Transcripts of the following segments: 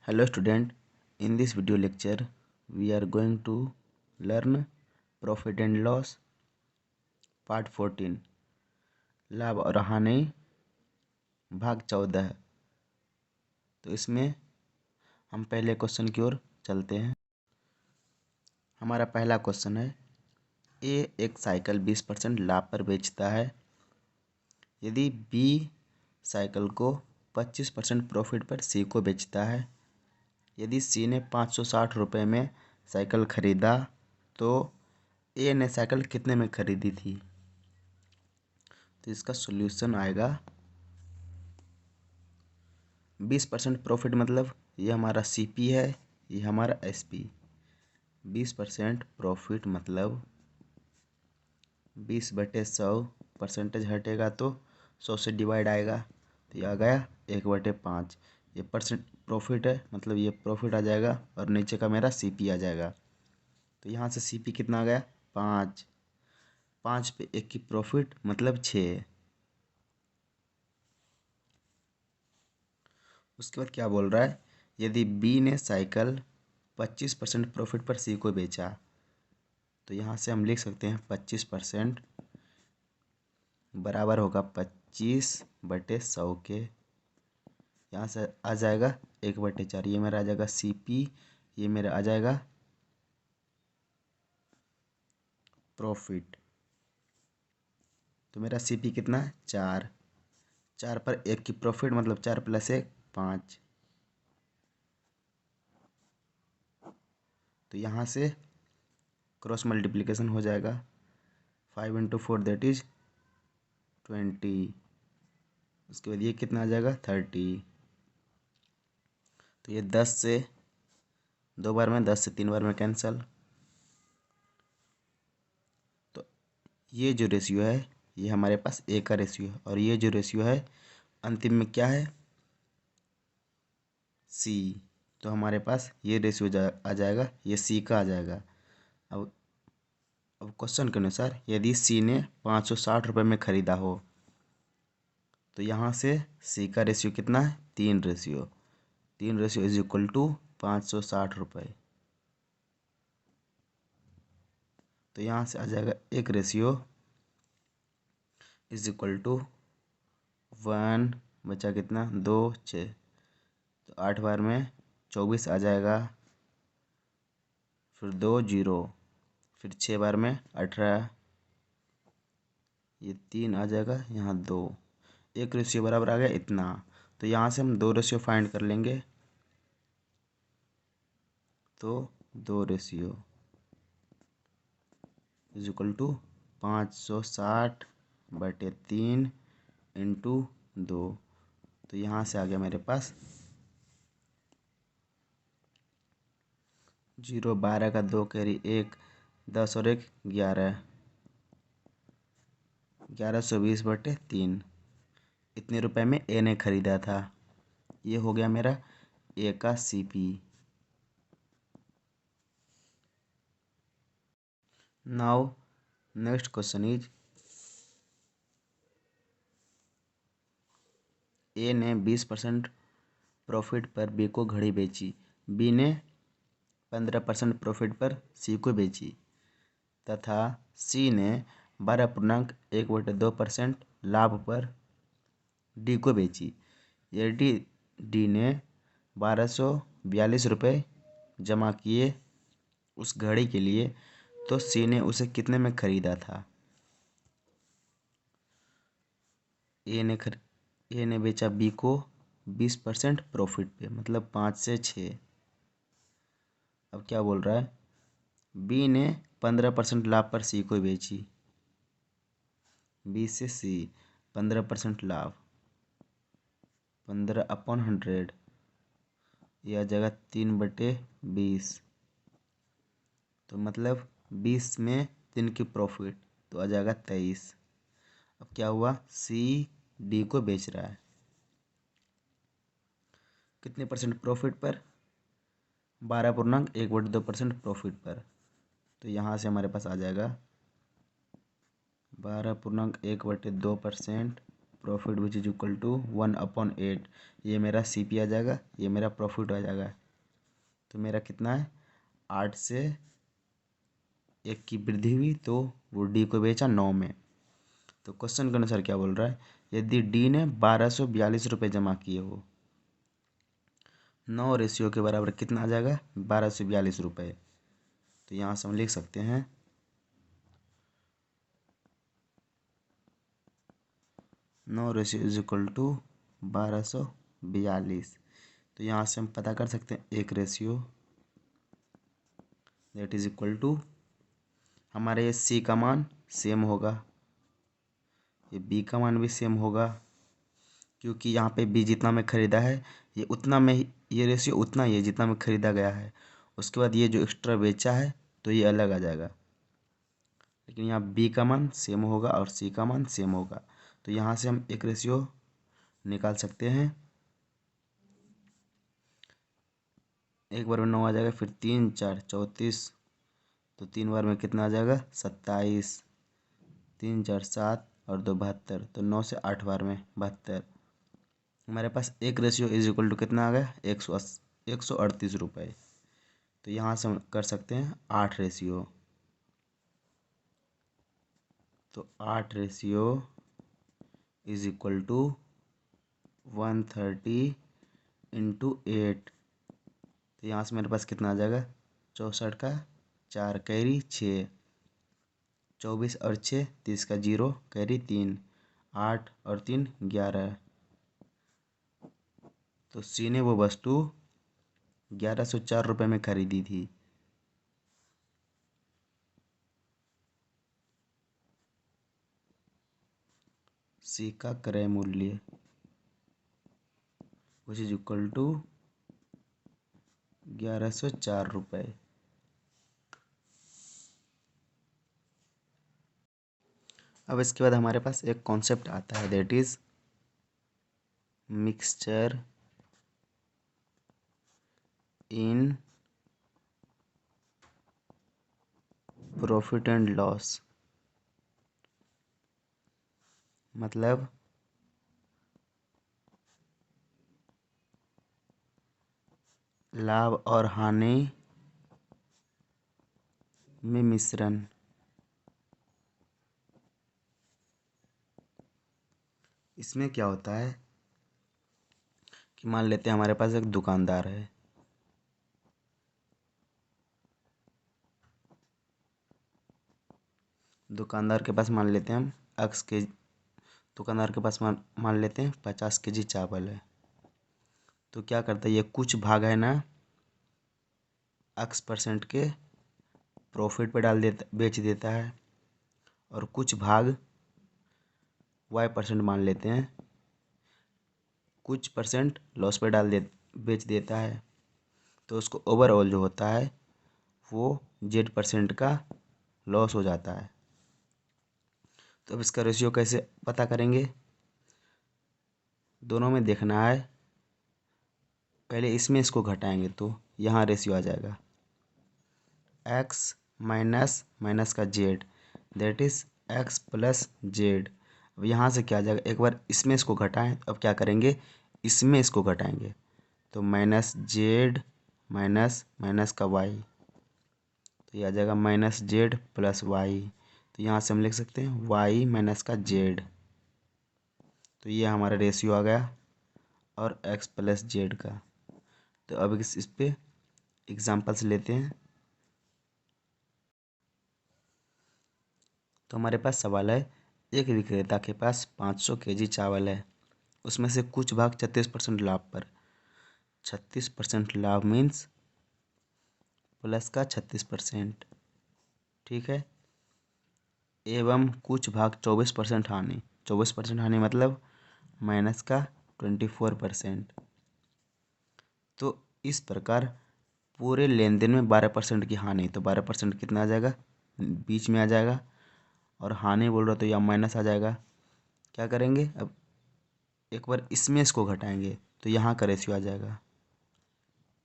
Hello student, in this video lecture we are going to learn profit and loss part 14 लाभ और हानि भाग 14। तो इसमें हम पहले क्वेश्चन की ओर चलते हैं। हमारा पहला क्वेश्चन है, ए एक साइकिल 20% लाभ पर बेचता है। यदि बी साइकिल को 25% प्रॉफिट पर सी को बेचता है। यदि सी ने 560 रुपये में साइकिल खरीदा तो ए ने साइकिल कितने में खरीदी थी। तो इसका सॉल्यूशन आएगा 20% प्रॉफिट मतलब ये हमारा सीपी है, ये हमारा एसपी। 20% प्रॉफिट मतलब 20/100 परसेंटेज हटेगा तो 100 से डिवाइड आएगा, तो ये आ गया 1/5। ये परसेंट प्रॉफिट है मतलब ये प्रॉफिट आ जाएगा और नीचे का मेरा सीपी आ जाएगा। तो यहाँ से सीपी कितना आ गया 5। 5 पे 1 की प्रॉफिट मतलब 6। उसके बाद क्या बोल रहा है, यदि बी ने साइकिल 25% प्रॉफिट पर सी को बेचा। तो यहाँ से हम लिख सकते हैं 25% बराबर होगा 25/100 के। यहाँ से आ जाएगा 1/4। ये मेरा आ जाएगा सीपी, ये मेरा आ जाएगा प्रॉफिट। तो मेरा सीपी कितना है 4। 4 पर 1 की प्रॉफिट मतलब 4 + 1 5। तो यहाँ से क्रॉस मल्टीप्लिकेशन हो जाएगा। 5 × 4 दैट इज 20। उसके बाद ये कितना आ जाएगा 30। तो ये 10 से 2 बार में, 10 से 3 बार में कैंसल। तो ये जो रेशियो है ये हमारे पास ए का रेशियो है, और ये जो रेशियो है अंतिम में क्या है सी। तो हमारे पास ये रेशियो आ जाएगा, ये सी का आ जाएगा। अब क्वेश्चन के अनुसार यदि सी ने 560 रुपये में ख़रीदा हो तो यहाँ से सी का रेशियो कितना है 3 ratio. 3 ratio is equal to 560 रुपये। तो यहाँ से आ जाएगा 1 रेशियो इज इक्वल टू 1 बचा कितना 2 6। तो 8 बार में 24 आ जाएगा, फिर 2 0, फिर 6 बार में 18, ये 3 आ जाएगा, यहाँ 2। 1 रेशियो बराबर आ गया इतना। तो यहाँ से हम 2 रेशियो फाइंड कर लेंगे। तो 2 रेशियो इज इक्वल टू 560/3 × 2। तो यहाँ से आ गया मेरे पास 0 12 का 2 कैरी 1 10 और 1 11, 1120/3। इतने रुपए में ए ने ख़रीदा था। ये हो गया मेरा ए का CP. Now next question is, A ने 20% प्रॉफिट पर बी को घड़ी बेची। बी ने 15% प्रॉफिट पर सी को बेची तथा सी ने 12.1/2% लाभ पर डी को बेची। यदि डी ने 1242 रुपये जमा किए उस घड़ी के लिए तो सी ने उसे कितने में ख़रीदा था। ए ने बेचा बी को 20% प्रॉफिट पे मतलब 5 से 6। अब क्या बोल रहा है, बी ने 15% लाभ पर सी को बेची। बी से सी 15% लाभ 15/100, यह आ जाएगा 3/20। तो मतलब 20 में 3 की प्रॉफिट तो आ जाएगा 23। अब क्या हुआ, सी डी को बेच रहा है कितने परसेंट प्रॉफिट पर 12.1/2% प्रॉफिट पर। तो यहाँ से हमारे पास आ जाएगा 12.1/2% profit which is equal to 1/8। ये मेरा CP आ जाएगा, ये मेरा प्रॉफिट आ जाएगा। तो मेरा कितना है, 8 से 1 की वृद्धि हुई तो वो D को बेचा 9 में। तो क्वेश्चन के अनुसार क्या बोल रहा है, यदि D ने 1242 रुपये जमा किए हो, 9 रेशियो के बराबर कितना आ जाएगा, 1242 रुपये। तो यहाँ से हम लिख सकते हैं 9 रेशियो इज इक्वल टू 1242। तो यहाँ से हम पता कर सकते हैं 1 ratio that is equal to, हमारे ये C का मान सेम होगा, ये B का मान भी सेम होगा, क्योंकि यहाँ पे B जितना में ख़रीदा है ये उतना में ही, ये रेशियो उतना ही है जितना में ख़रीदा गया है। उसके बाद ये जो एक्स्ट्रा बेचा है तो ये अलग आ जाएगा, लेकिन यहाँ B का मान सेम होगा और C का मान सेम होगा। तो यहाँ से हम एक रेशियो निकाल सकते हैं। एक बार में 9 आ जाएगा, फिर 3 4 34, तो 3 बार में कितना आ जाएगा, 27, 3 4 7 और 2 72, तो 9 से 8 बार में 72। हमारे पास एक रेशियो इज इक्वल टू कितना आ गया, 138 रुपये। तो यहाँ से हम कर सकते हैं 8 रेशियो। तो 8 ratio is equal to 130 into 8। तो यहाँ से मेरे पास कितना आ जाएगा, 64 का 4 कैरी 6, 24 और 6 30 का 0 कैरी 3, 8 और 3 11। तो C ने वो वस्तु 1104 रुपये में खरीदी थी। C का क्रय मूल्य विच इज इक्वल टू 1104 रुपये। अब इसके बाद हमारे पास एक कॉन्सेप्ट आता है that is mixture in profit and loss. मतलब लाभ और हानि में मिश्रण। इसमें क्या होता है कि मान लेते हैं हमारे पास एक दुकानदार है, दुकानदार के पास मान लेते हैं हम एक्स के, दुकानदार के पास मान लेते हैं 50 kg चावल है। तो क्या करता है, ये कुछ भाग है ना X% के प्रॉफिट पे डाल देता, बेच देता है, और कुछ भाग Y% मान लेते हैं, कुछ परसेंट लॉस पे बेच देता है। तो उसको ओवरऑल जो होता है वो Z% का लॉस हो जाता है। तो अब इसका रेशियो कैसे पता करेंगे, दोनों में देखना है। पहले इसमें इसको घटाएंगे तो यहाँ रेशियो आ जाएगा X माइनस माइनस का Z that is X plus Z। अब यहाँ से क्या आ जाएगा, एक बार इसमें इसको घटाएं, अब क्या करेंगे, इसमें इसको घटाएंगे, तो माइनस Z माइनस माइनस का Y, तो ये आ जाएगा माइनस Z प्लस Y। तो यहाँ से हम लिख सकते हैं Y माइनस का Z। तो ये हमारा रेशियो आ गया और X प्लस Z का। तो अब इस पे एग्जाम्पल्स लेते हैं। तो हमारे पास सवाल है, एक विक्रेता के पास 500 kg चावल है, उसमें से कुछ भाग 36% लाभ पर, 36% लाभ मीन्स प्लस का 36%, ठीक है, एवं कुछ भाग 24% हानि, 24% हानि मतलब माइनस का 24%। तो इस प्रकार पूरे लेन देन में 12% की हानि, तो 12% कितना आ जाएगा, बीच में आ जाएगा, और हानि बोल रहा तो यहाँ माइनस आ जाएगा। क्या करेंगे, अब एक बार इसमें इसको घटाएंगे तो यहाँ का रेशियो आ जाएगा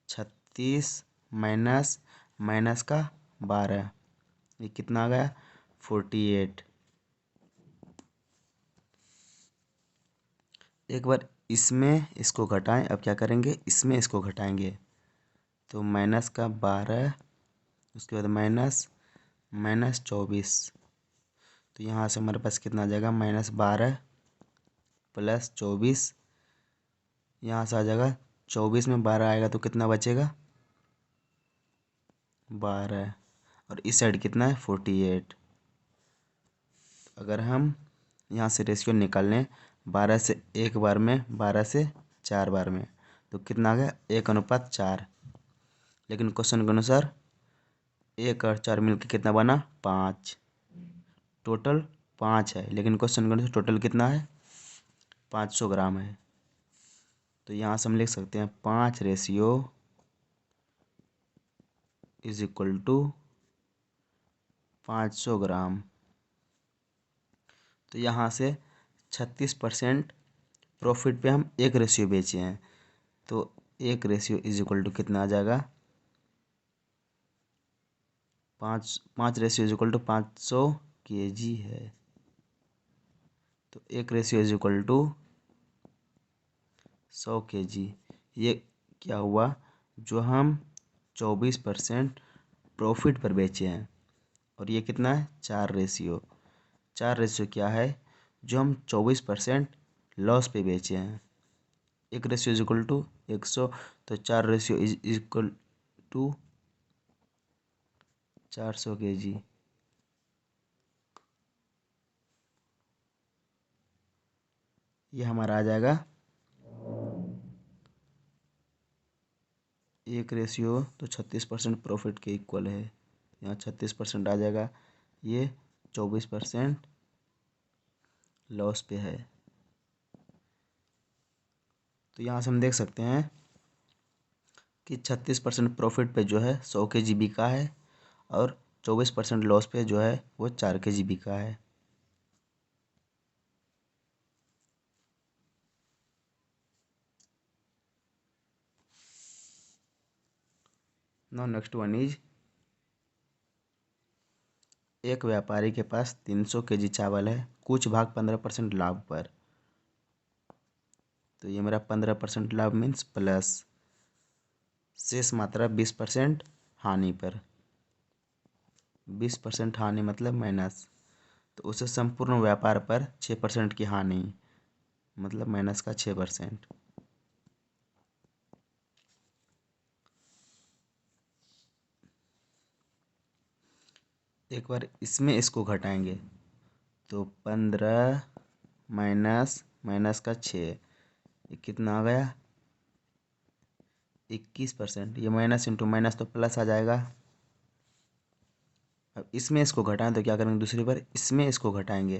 36 माइनस माइनस का 12, ये कितना आ गया 48। एक बार इसमें इसको घटाएं, अब क्या करेंगे, इसमें इसको घटाएंगे। तो -12, उसके बाद -24। तो यहाँ से हमारे पास कितना आ जाएगा, -12 + 24। यहाँ से आ जाएगा 24 में 12 आएगा तो कितना बचेगा, 12। और इस साइड कितना है, 48। अगर हम यहाँ से रेशियो निकाल लें 12 से 1 बार में, 12 से 4 बार में, तो कितना आ गया, 1:4। लेकिन क्वेश्चन के अनुसार 1 और 4 मिलकर कितना बना, 5। टोटल 5 है, लेकिन क्वेश्चन के अनुसार टोटल कितना है, 500 ग्राम है। तो यहाँ से हम लिख सकते हैं 5 रेशियो = 500 ग्राम। तो यहाँ से 36% प्रॉफिट पे हम 1 रेशियो बेचे हैं। तो 1 रेशियो = कितना आ जाएगा, 5 रेशियो = 500 kg है। तो 1 रेशियो = 100 kg। ये क्या हुआ, जो हम 24% प्रॉफिट पर बेचे हैं। और ये कितना है, 4 रेशियो। 4 रेशियो क्या है, जो हम 24% लॉस पे बेचे हैं। 1 रेशियो = 100, तो 4 रेशियो = 400 kg। ये हमारा आ जाएगा 1 रेशियो, तो 36% प्रॉफिट के इक्वल है। यहाँ 36% आ जाएगा, ये 24% लॉस पे है। तो यहाँ से हम देख सकते हैं कि 36% प्रॉफिट पे जो है 100 kg बिका है, और 24% लॉस पे जो है वो 4 kg बिका है। नाउ नेक्स्ट वन इज, एक व्यापारी के पास 300 kg चावल है, कुछ भाग 15% लाभ पर। तो ये मेरा 15% लाभ मीन्स प्लस, शेष मात्रा 20% हानि पर। 20% हानि मतलब माइनस। तो उसे संपूर्ण व्यापार पर 6% की हानि, मतलब माइनस का 6%। एक बार इसमें इसको घटाएंगे, तो 15 माइनस माइनस का 6, ये कितना आ गया, 21%। ये माइनस इंटू माइनस तो प्लस आ जाएगा। अब इसमें इसको घटाएं तो क्या करेंगे, दूसरी बार इसमें इसको घटाएंगे,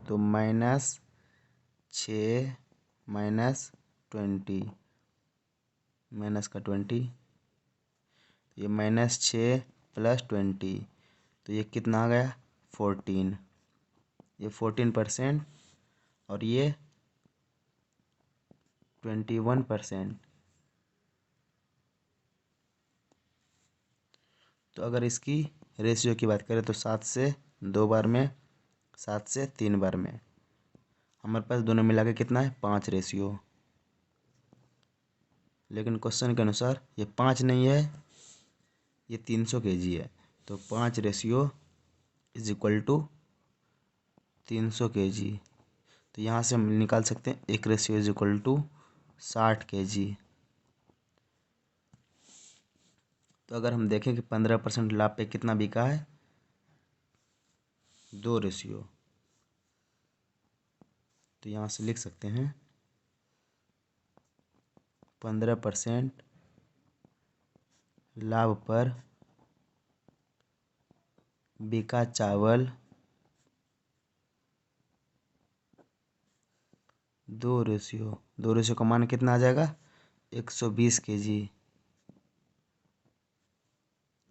तो -6 -20, -20। ये -6 + 20, तो ये कितना आ गया, 14। ये 14%, और ये 21%। तो अगर इसकी रेशियो की बात करें तो 7 से 2 बार में, 7 से 3 बार में, हमारे पास दोनों मिला के कितना है, 5 रेशियो। लेकिन क्वेश्चन के अनुसार ये 5 नहीं है, ये 300 kg है। तो 5 रेशियो = 300 kg। तो यहाँ से हम निकाल सकते हैं 1 रेशियो = 60 kg। तो अगर हम देखें कि 15% लाभ पे कितना बिका है, 2 रेशियो। तो यहाँ से लिख सकते हैं 15% लाभ पर बिका चावल 2 रेशियो। 2 रेशियो का मान कितना आ जाएगा, 120 kg।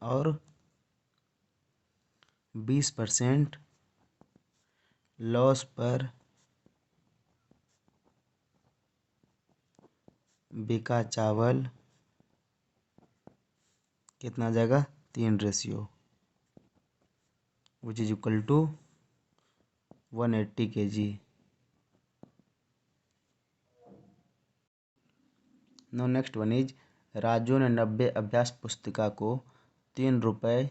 और 20% लॉस पर बिका चावल कितना आ जाएगा, 3 ratio, which is equal to 180 kg। No next one is, Raju ने 90 अभ्यास पुस्तिका को 3 रुपये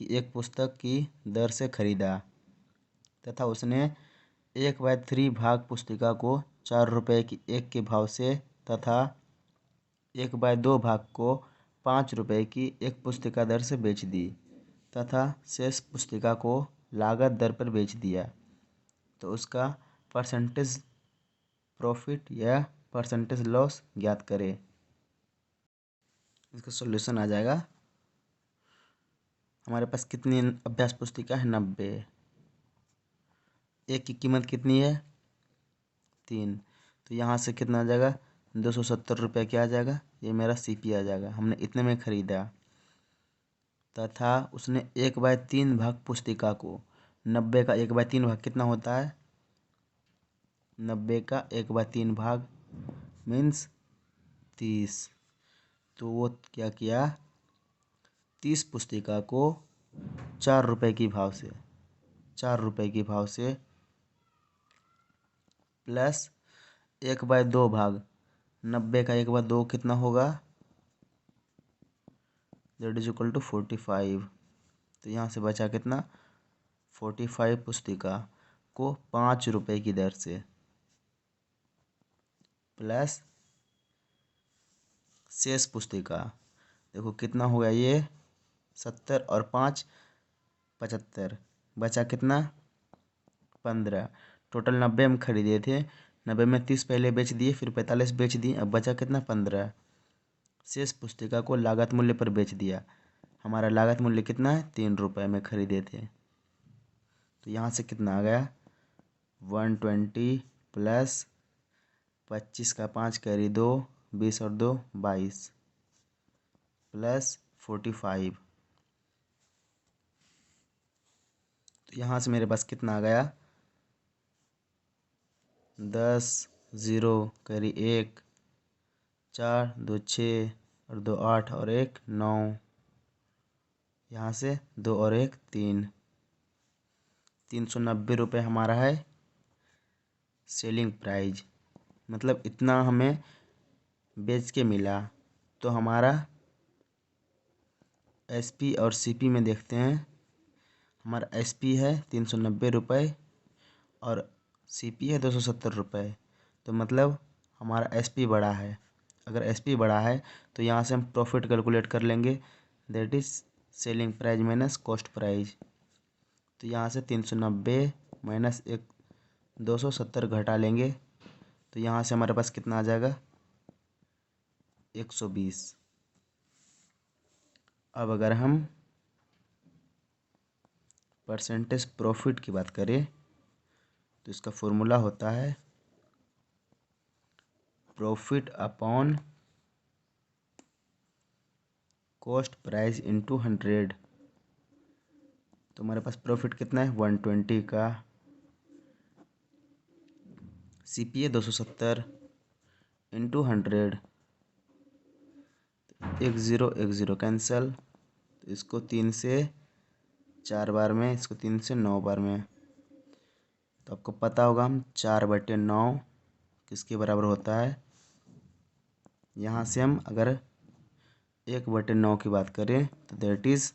की एक पुस्तक की दर से खरीदा तथा उसने 1/3 भाग पुस्तिका को 4 रुपये की एक के भाव से तथा 1/2 भाग को 5 रुपये की एक पुस्तिका दर से बेच दी तथा शेष पुस्तिका को लागत दर पर बेच दिया, तो उसका परसेंटेज प्रॉफिट या परसेंटेज लॉस ज्ञात करें। इसका सॉल्यूशन आ जाएगा, हमारे पास कितनी अभ्यास पुस्तिका है 90, एक की कीमत कितनी है 3, तो यहाँ से कितना आ जाएगा 270 रुपये क्या आ जाएगा, ये मेरा CP आ जाएगा। हमने इतने में ख़रीदा तथा उसने 1/3 भाग पुस्तिका को, 90 का 1/3 भाग कितना होता है, 90 का 1/3 भाग मीन्स 30, तो वो क्या किया 30 पुस्तिका को 4 रुपये की भाव से, 4 रुपये की भाव से प्लस 1/2 भाग, 90 का 1/2 कितना होगा, दैट इज इक्वल टू 45, तो यहाँ से बचा कितना 45 पुस्तिका को 5 रुपये की दर से प्लस शेष पुस्तिका, देखो कितना हो गया ये 70 और 5 75, बचा कितना 15, टोटल 90 हम खरीदे थे, 90 में 30 पहले बेच दिए, फिर 45 बेच दिए, अब बचा कितना 15, शेष पुस्तिका को लागत मूल्य पर बेच दिया, हमारा लागत मूल्य कितना है 3 रुपये में खरीदे थे, तो यहाँ से कितना आ गया 120 प्लस 25 का 5 कैरी 2, 20 और 2 22 प्लस 45, तो यहाँ से मेरे पास कितना आ गया 10 0 कैरी 1 4 2 6 और 2 8 और 1 9, यहाँ से 2 और 1 3, 390 रुपये हमारा है सेलिंग प्राइस, मतलब इतना हमें बेच के मिला। तो हमारा SP और CP में देखते हैं, हमारा SP है 390 रुपये और CP है 270 रुपये, तो मतलब हमारा SP बड़ा है। अगर SP बड़ा है तो यहाँ से हम प्रॉफिट कैलकुलेट कर लेंगे, that is selling price minus cost price, तो यहाँ से 390 माइनस 270 घटा लेंगे, तो यहाँ से हमारे पास कितना आ जाएगा 120। अब अगर हम परसेंटेज प्रॉफिट की बात करें तो इसका फॉर्मूला होता है profit upon cost price into 100, तो हमारे पास प्रॉफिट कितना है 120 का, CP है 270 इंटू 100, 1 0 कैंसल, तो इसको 3 से 4 बार में, इसको 3 से 9 बार में, तो आपको पता होगा हम 4/9 किसके बराबर होता है, यहाँ से हम अगर 1/9 की बात करें तो दैट इज़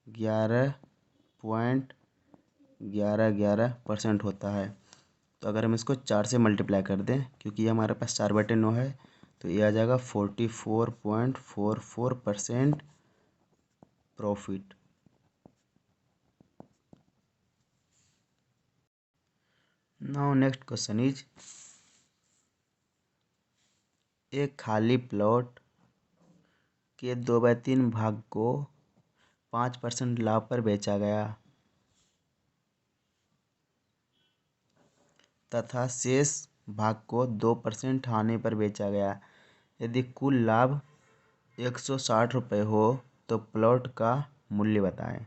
11.11% होता है। तो अगर हम इसको 4 से मल्टीप्लाई कर दें, क्योंकि ये हमारे पास 4/9 है, तो ये आ जाएगा 44.44% profit. Now next question is, एक खाली प्लॉट के 2/3 भाग को 5% लाभ पर बेचा गया तथा शेष भाग को 2% हानि पर बेचा गया। यदि कुल लाभ 160 रुपये हो तो प्लॉट का मूल्य बताएं।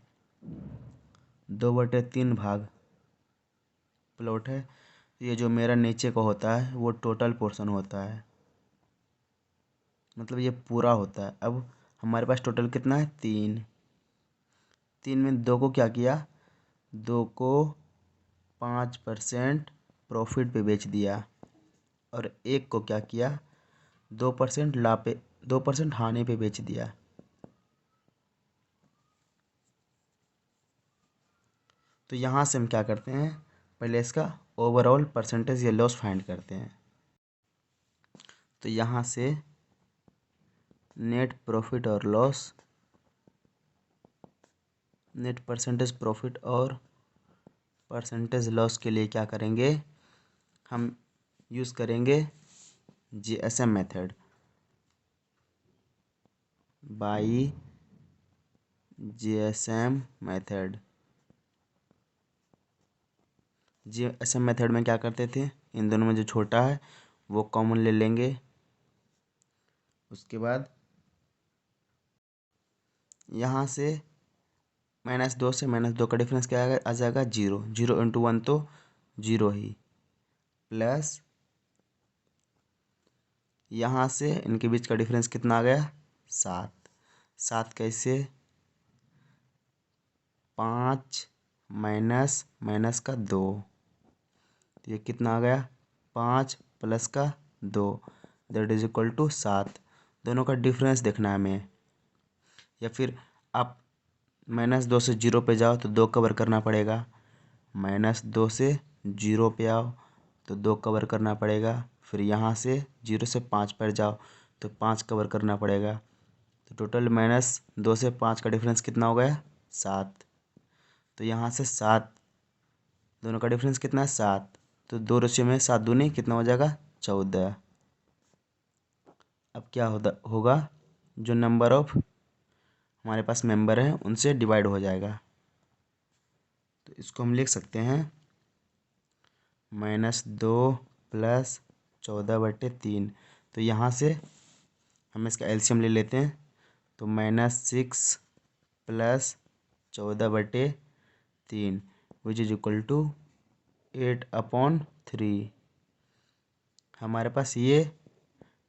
2/3 भाग प्लॉट है, ये जो मेरा नीचे का होता है वो टोटल पोर्शन होता है, मतलब ये पूरा होता है। अब हमारे पास टोटल कितना है 3, 3 में 2 को क्या किया, 2 को 5% प्रॉफिट पे बेच दिया और 1 को क्या किया 2% लाभ पे, 2% हानि पे बेच दिया। तो यहाँ से हम क्या करते हैं, पहले इसका ओवरऑल परसेंटेज या लॉस फाइंड करते हैं। तो यहाँ से नेट प्रॉफिट और लॉस, नेट परसेंटेज प्रॉफिट और परसेंटेज लॉस के लिए क्या करेंगे, हम यूज़ करेंगे GSM method, by GSM method. GSM method में क्या करते थे, इन दोनों में जो छोटा है वो कॉमन ले लेंगे। उसके बाद यहाँ से -2 से -2 का डिफरेंस क्या आ जाएगा, 0। 0 × 1 तो 0 ही, प्लस यहाँ से इनके बीच का डिफरेंस कितना आ गया, 7। 7 कैसे, 5 माइनस माइनस का 2, तो ये कितना आ गया, 5 प्लस का 2, दैट इज इक्वल टू 7। दोनों का डिफरेंस देखना है हमें, या फिर आप -2 से 0 पे जाओ तो 2 कवर करना पड़ेगा, -2 से 0 पे आओ तो 2 कवर करना पड़ेगा, फिर यहाँ से 0 से 5 पर जाओ तो 5 कवर करना पड़ेगा। तो टोटल -2 से 5 का डिफरेंस कितना हो गया, 7। तो यहाँ से 7, दोनों का डिफरेंस कितना है, 7। तो 2 रेशियो में 7 दूनी कितना हो जाएगा, 14। अब क्या होगा, जो नंबर ऑफ हमारे पास मेंबर हैं उनसे डिवाइड हो जाएगा। तो इसको हम लिख सकते हैं -2 + 14/3। तो यहाँ से हम इसका एलसीएम ले लेते हैं, तो -6 + 14/3 विच इज इक्वल टू 8/3। हमारे पास ये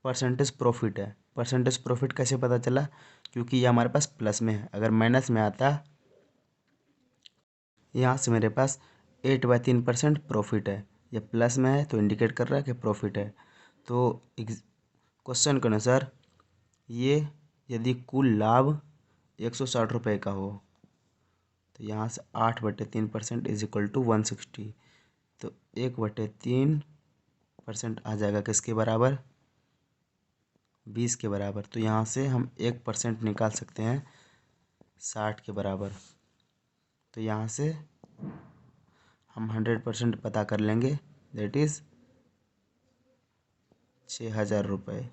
परसेंटेज प्रॉफिट है। परसेंटेज प्रॉफिट कैसे पता चला, क्योंकि ये हमारे पास प्लस में है। अगर माइनस में आता, यहाँ से मेरे पास 8/3% प्रॉफिट है, ये प्लस में है तो इंडिकेट कर रहा है कि प्रॉफिट है। तो क्वेश्चन के अनुसार ये यदि कुल लाभ 160 रुपये का हो, तो यहाँ से 8/3% इज इक्वल टू 160। तो 1/3% आ जाएगा किसके बराबर, 20 के बराबर। तो यहाँ से हम 1% निकाल सकते हैं 60 के बराबर। तो यहाँ से हम 100% पता कर लेंगे, दैट इज़ 6000 रुपये।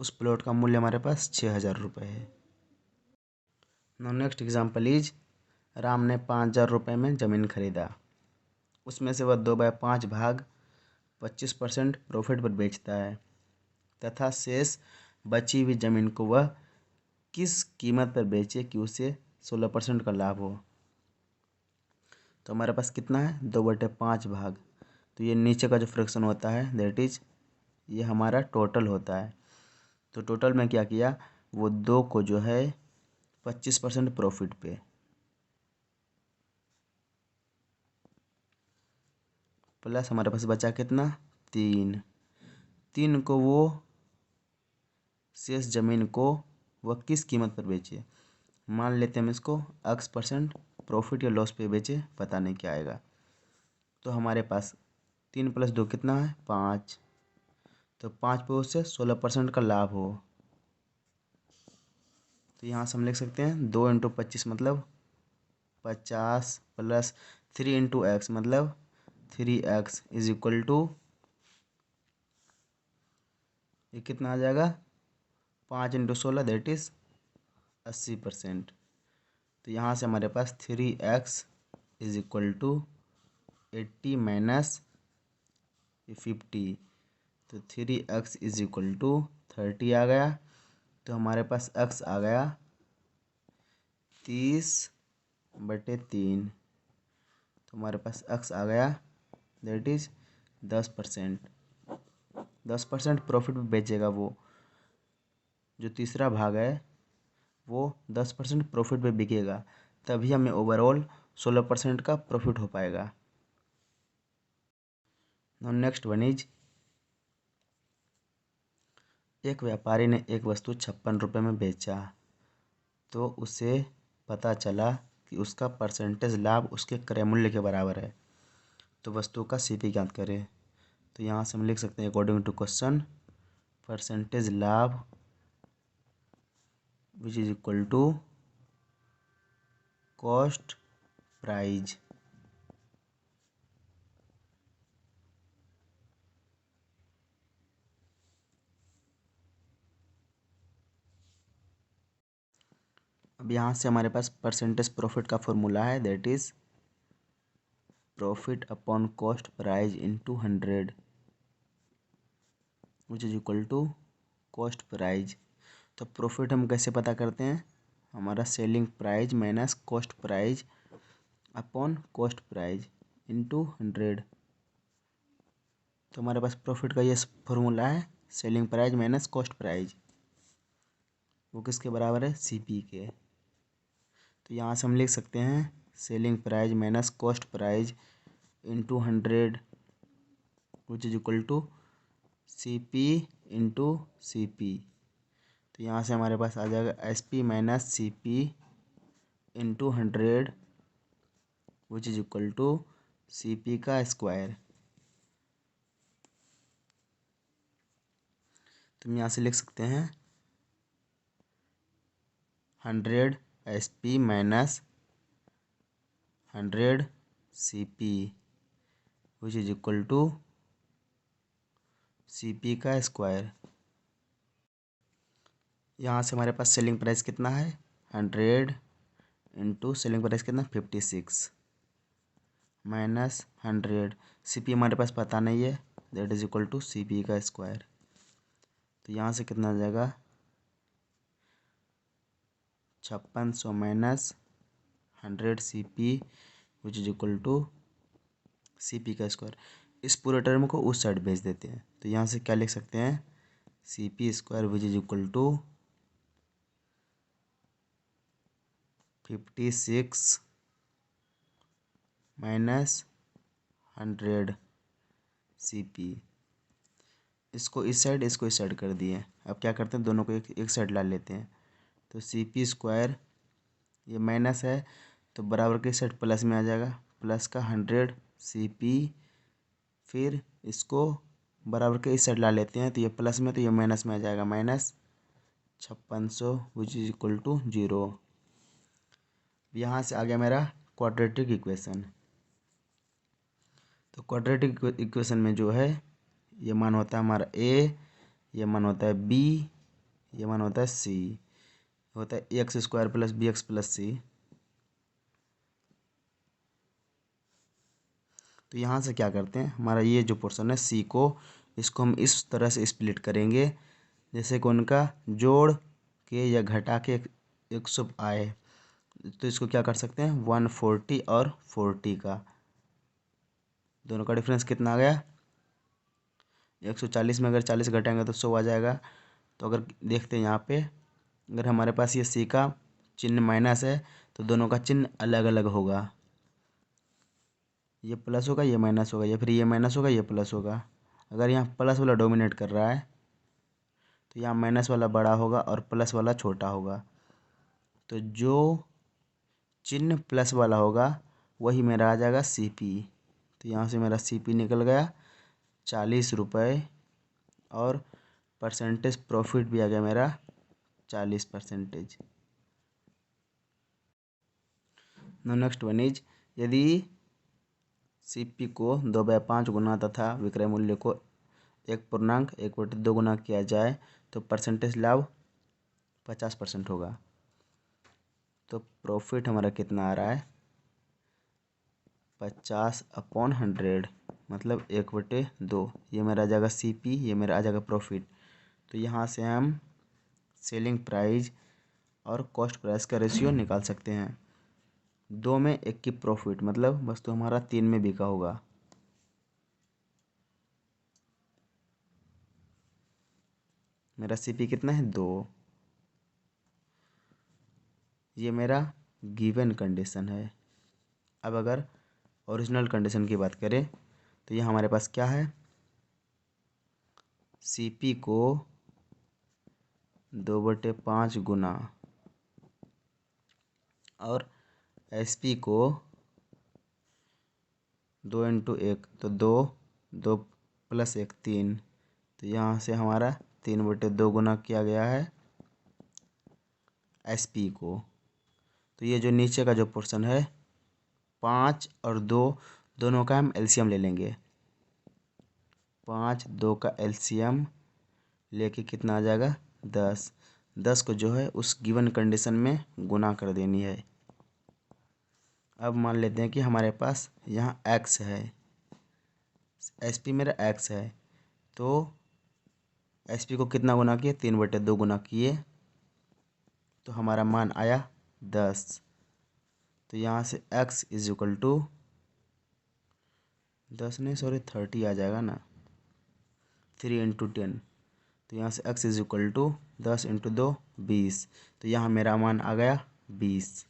उस प्लॉट का मूल्य हमारे पास 6000 रुपये है। Now next example is, Ram ने 5000 रुपये में ज़मीन खरीदा। उसमें से वह 2/5 भाग 25% प्रॉफिट पर बेचता है तथा शेष बची हुई ज़मीन को वह किस कीमत पर बेचे कि उसे 16% का लाभ हो। तो हमारे पास कितना है, 2/5 भाग। तो ये नीचे का जो फ्रैक्शन होता है दैट इज ये हमारा टोटल होता है। तो टोटल में क्या किया, वो 2 को जो है 25% प्रॉफिट पे, प्लस हमारे पास बचा कितना, 3 को वो शेष ज़मीन को वह किस कीमत पर बेचे। मान लेते हैं हम इसको X% प्रॉफिट या लॉस पे बेचे, पता नहीं क्या आएगा। तो हमारे पास 3 + 2 कितना है, 5। तो 5 पे उससे 16% का लाभ हो, तो यहाँ से हम लिख सकते हैं 2 × 25 मतलब 50 प्लस 3 × x मतलब 3x इज इक्वल टू, ये कितना आ जाएगा, 5 × 16 दैट इज़ 80%। तो यहाँ से हमारे पास 3x is equal to 80 minus 50, तो 3x इज इक्वल टू 30 आ गया। तो हमारे पास x आ गया 30/3। तो हमारे पास x आ गया दैट इज़ 10%। 10% प्रॉफिट में बेचेगा वो, जो तीसरा भाग है वो 10% प्रॉफिट पे बिकेगा, तभी हमें ओवरऑल 16% का प्रॉफिट हो पाएगा। नाउ नेक्स्ट वन इज, एक व्यापारी ने एक वस्तु 56 रुपये में बेचा तो उसे पता चला कि उसका परसेंटेज लाभ उसके क्रय मूल्य के बराबर है, तो वस्तु का सीपी ज्ञात करें। तो यहाँ से हम लिख सकते हैं अकॉर्डिंग टू क्वेश्चन परसेंटेज लाभ which is equal to cost price. अब यहाँ से हमारे पास परसेंटेज प्रॉफिट का फॉर्मूला है, that is profit upon cost price into 100 which is equal to cost price. तो प्रॉफिट हम कैसे पता करते हैं, हमारा selling price minus cost price upon cost price into 100। तो हमारे पास प्रॉफिट का ये फॉर्मूला है, selling price minus cost price, वो किसके बराबर है, सीपी के। तो यहाँ से हम लिख सकते हैं selling price minus cost price into 100 which is equal to CP into CP. तो यहाँ से हमारे पास आ जाएगा SP minus CP into 100 which is equal to CP का स्क्वायर। तो हम यहाँ से लिख सकते हैं 100 SP minus 100 CP which is equal to CP का स्क्वायर। यहाँ से हमारे पास सेलिंग प्राइस कितना है 100 इंटू सेलिंग प्राइस कितना 56 माइनस 100 सीपी हमारे पास पता नहीं है, that is equal to CP का स्क्वायर। तो यहाँ से कितना आ जाएगा 5600 minus 100 CP which is equal to CP का स्क्वायर। इस पूरे टर्म को उस साइड भेज देते हैं, तो यहाँ से क्या लिख सकते हैं CP square which is equal to 56 minus 100 CP. इसको इस साइड कर दिए। अब क्या करते हैं दोनों को एक साइड ला लेते हैं। तो सीपी स्क्वायर ये माइनस है तो बराबर के साइड प्लस में आ जाएगा, प्लस का 100 सीपी। फिर इसको बराबर के इस साइड ला लेते हैं तो ये प्लस में तो ये माइनस में आ जाएगा, minus 5600 which is equal to 0। यहाँ से आ गया मेरा क्वाड्रेटिक इक्वेशन। तो क्वाड्रेटिक इक्वेशन में जो है ये मान होता है हमारा ए, ये मान होता है बी, ये मान होता है सी, होता है x square plus b x plus c. तो यहाँ से क्या करते हैं हमारा ये जो पोर्शन है सी को, इसको हम इस तरह से स्प्लिट करेंगे जैसे कि उनका जोड़ के या घटा के एक शुभ आए। तो इसको क्या कर सकते हैं 140 और 40 का दोनों का डिफरेंस कितना आ गया 140 में अगर 40 घटाएंगे तो 100 आ जाएगा। तो अगर देखते हैं यहाँ पे अगर हमारे पास ये सी का चिन्ह माइनस है तो दोनों का चिन्ह अलग अलग होगा, ये प्लस होगा ये माइनस होगा, या फिर ये माइनस होगा ये प्लस होगा। अगर यहाँ प्लस वाला डोमिनेट कर रहा है तो यहाँ माइनस वाला बड़ा होगा और प्लस वाला छोटा होगा। तो जो चिन्ह प्लस वाला होगा वही मेरा आ जाएगा सीपी। तो यहाँ से मेरा सीपी निकल गया 40 रुपये और परसेंटेज प्रॉफिट भी आ गया मेरा 40%। नो नेक्स्ट वन इज यदि सीपी को 2/5 गुना तथा विक्रय मूल्य को 1.1/2 गुना किया जाए तो परसेंटेज लाभ 50% होगा। तो प्रॉफिट हमारा कितना आ रहा है 50/100 मतलब 1/2। ये मेरा आ जाएगा सीपी, ये मेरा आ जाएगा प्रॉफिट। तो यहाँ से हम सेलिंग प्राइस और कॉस्ट प्राइस का रेशियो निकाल सकते हैं। 2 में 1 की प्रॉफिट मतलब वस्तु हमारा 3 में बिका होगा। मेरा सीपी कितना है 2। ये मेरा गिवन कंडीशन है। अब अगर ओरिजिनल कंडीशन की बात करें तो ये हमारे पास क्या है सीपी को 2/5 गुना, और SP को 2 × 1 तो 2, 2 + 1 3, तो यहाँ से हमारा 3/2 गुना किया गया है SP को। तो ये जो नीचे का जो पोर्शन है 5 और 2 दोनों का हम एलसीएम ले लेंगे। 5 2 का एलसीएम लेके कितना आ जाएगा 10। 10 को जो है उस गिवन कंडीशन में गुना कर देनी है। अब मान लेते हैं कि हमारे पास यहाँ x है, SP मेरा x है, तो SP को कितना गुना किए 3/2 गुना किए, तो हमारा मान आया 10। तो यहाँ से x = 10 नहीं सॉरी 30 आ जाएगा ना, 3 × 10। तो यहाँ से x = 10 × 2 20। तो यहाँ मेरा मान आ गया 20।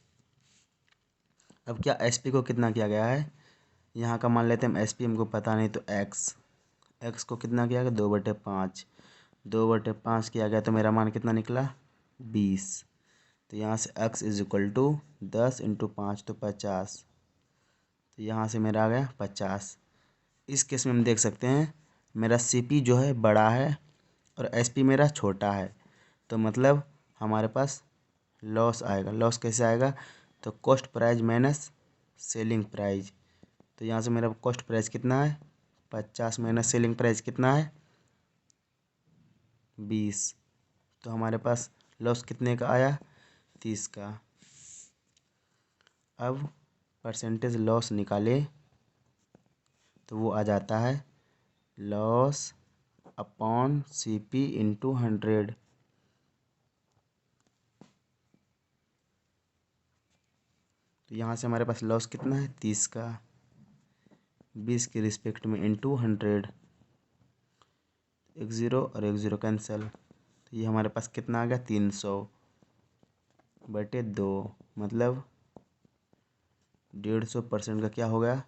अब क्या SP को कितना किया गया है, यहाँ का मान लेते हैं हम SP हमको पता नहीं, तो x को कितना किया गया 2/5। 2/5 किया गया तो मेरा मान कितना निकला 20। तो यहाँ से x = 10 × 5 तो 50। तो यहाँ से मेरा आ गया 50। इस केस में हम देख सकते हैं मेरा CP जो है बड़ा है और SP मेरा छोटा है, तो मतलब हमारे पास लॉस आएगा। लॉस कैसे आएगा, तो cost price minus selling price. तो यहाँ से मेरा कॉस्ट प्राइस कितना है 50 माइनस सेलिंग प्राइस कितना है 20। तो हमारे पास लॉस कितने का आया 30 का। अब परसेंटेज लॉस निकाले तो वो आ जाता है लॉस अपॉन CP × 100। तो यहाँ से हमारे पास लॉस कितना है 30 का, 20 के रिस्पेक्ट में × 100। 1 0 और 1 0 कैंसिल, तो ये हमारे पास कितना आ गया 300/2, मतलब 150% का क्या हो गया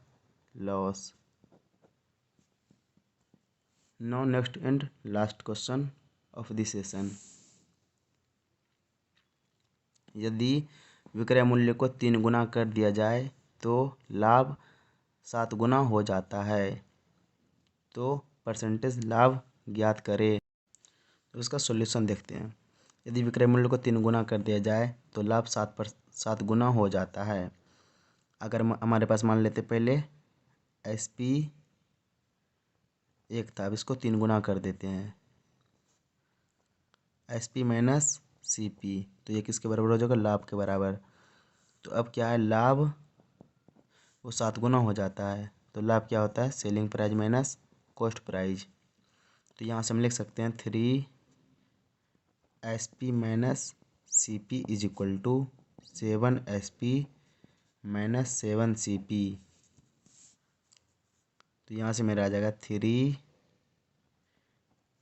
loss. Now next and last question of this session. यदि विक्रय मूल्य को 3 गुना कर दिया जाए तो लाभ 7 गुना हो जाता है, तो परसेंटेज लाभ ज्ञात करें। तो इसका सॉल्यूशन देखते हैं। यदि विक्रय मूल्य को 3 गुना कर दिया जाए तो लाभ 7 गुना हो जाता है। अगर हमारे पास मान लेते पहले SP 1 था, अब इसको 3 गुना कर देते हैं SP माइनस CP, तो ये किसके बराबर हो जाएगा लाभ के बराबर। तो अब क्या है लाभ वो 7 गुना हो जाता है, तो लाभ क्या होता है selling price minus cost price. तो यहाँ से हम लिख सकते हैं 3SP minus CP = 7SP minus 7CP। तो यहाँ से मेरा आ जाएगा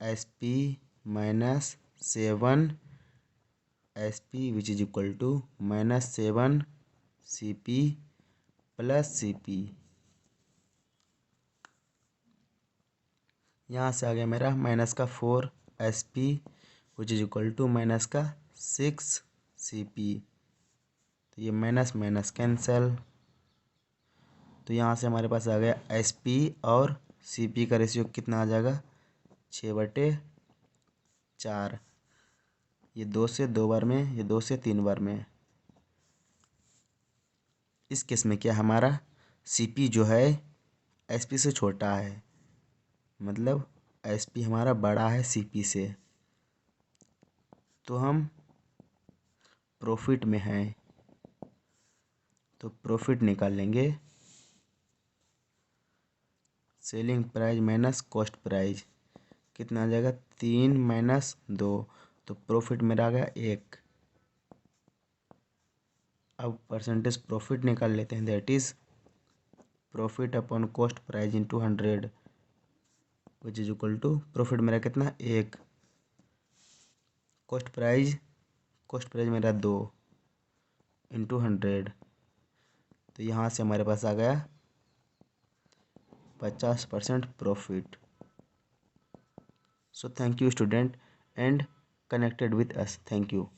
3SP minus 7SP which is equal to minus 7CP plus CP। यहाँ से आ गया मेरा माइनस का 4SP which is equal to minus का 6CP। तो ये माइनस माइनस कैंसल, तो यहाँ से हमारे पास आ गया SP और CP का रेशियो कितना आ जाएगा 6/4। ये 2 से 2 बार में, ये 2 से 3 बार में। इस केस में क्या हमारा CP जो है SP से छोटा है, मतलब SP हमारा बड़ा है CP से, तो हम प्रॉफिट में हैं, तो प्रॉफिट निकाल लेंगे selling price minus cost price कितना आ जाएगा 3 माइनस 2, तो प्रॉफिट मेरा आ गया 1। अब परसेंटेज प्रॉफिट निकाल लेते हैं, that is profit upon cost price × 100 which is equal to profit मेरा कितना 1, कॉस्ट प्राइस मेरा 2 × 100। तो यहाँ से हमारे पास आ गया 50% profit. So thank you student and connected with us. Thank you.